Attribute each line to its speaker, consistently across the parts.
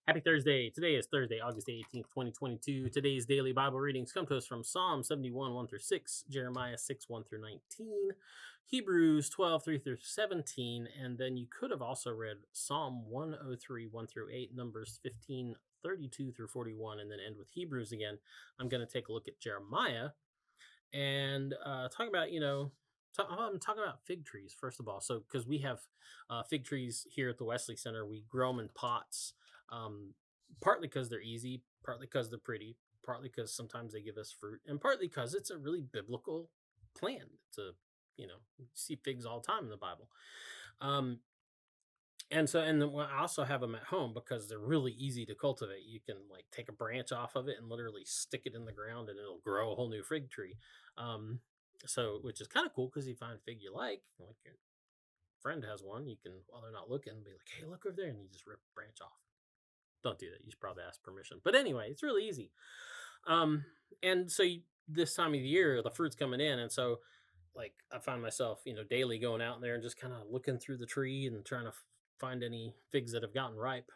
Speaker 1: Happy Thursday. Today is Thursday, August 18th, 2022. Today's daily Bible readings come to us from Psalm 71, 1 through 6, Jeremiah 6, 1 through 19, Hebrews 12, 3 through 17, and then you could have also read Psalm 103, 1 through 8, Numbers 15, 32 through 41, and then end with Hebrews again. I'm going to take a look at Jeremiah and talk about, I'm talking about fig trees, first of all. So, because we have fig trees here at the Wesley Center, we grow them in pots, partly because they're easy, partly because they're pretty, partly because sometimes they give us fruit, and partly because it's a really biblical plant. You see figs all the time in the Bible. And then I also have them at home because they're really easy to cultivate. You can like take a branch off of it and literally stick it in the ground and it'll grow a whole new fig tree. So which is kind of cool because you find a fig you like your friend has one, you can, while they're not looking, be like, hey, look over there, and you just rip a branch off. Don't do that. You should probably ask permission. But anyway, it's really easy. And so this time of the year, the fruit's coming in, and so like I find myself, daily going out there and just kind of looking through the tree and trying to find any figs that have gotten ripe.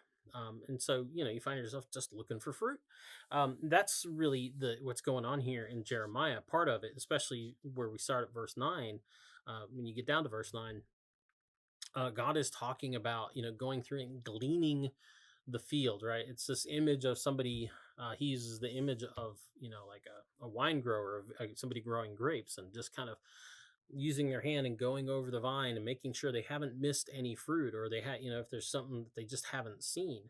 Speaker 1: And so, you find yourself just looking for fruit. That's really what's going on here in Jeremiah. Part of it, especially where we start at verse 9, when you get down to verse 9, God is talking about, going through and gleaning the field, right? It's this image of somebody, he uses the image of, like a wine grower, of somebody growing grapes and just kind of using their hand and going over the vine and making sure they haven't missed any fruit, or they had, if there's something that they just haven't seen,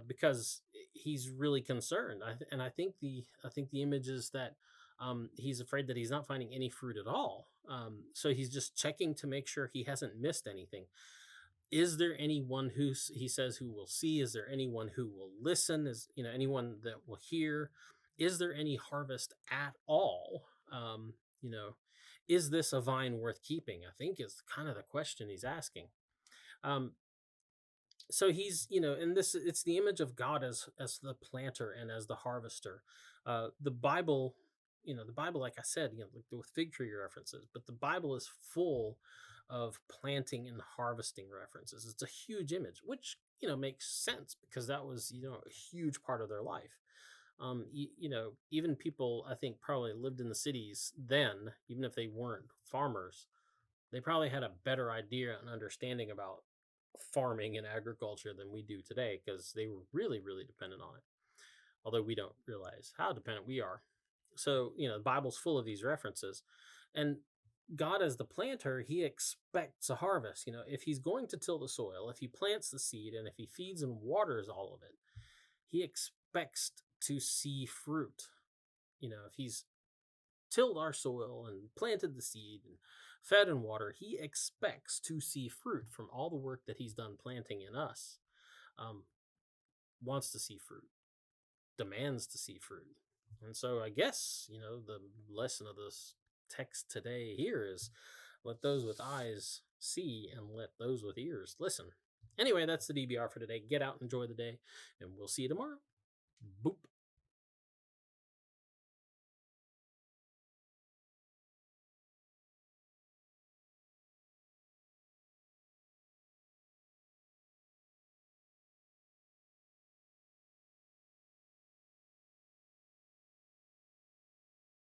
Speaker 1: because he's really concerned. I think the image is that he's afraid that he's not finding any fruit at all. So he's just checking to make sure he hasn't missed anything. Is there anyone who, he says, who will see? Is there anyone who will listen? Is anyone that will hear? Is there any harvest at all? Is this a vine worth keeping? I think is kind of the question he's asking. So he's, and it's the image of God as the planter and as the harvester. The Bible, like I said, with fig tree references, but the Bible is full of planting and harvesting references. It's a huge image, which, makes sense because that was, a huge part of their life. Even people, I think, probably lived in the cities then, even if they weren't farmers, they probably had a better idea and understanding about farming and agriculture than we do today, because they were really, really dependent on it. Although we don't realize how dependent we are. So, the Bible's full of these references. And God, as the planter, he expects a harvest. If he's going to till the soil, if he plants the seed, and if he feeds and waters all of it, he expects to see fruit. If he's tilled our soil and planted the seed and fed and water, he expects to see fruit from all the work that he's done planting in us. Wants to see fruit, demands to see fruit. And so I guess, the lesson of this text today here is, let those with eyes see and let those with ears listen. Anyway, that's the DBR for today. Get out, enjoy the day, and we'll see you tomorrow. Boop.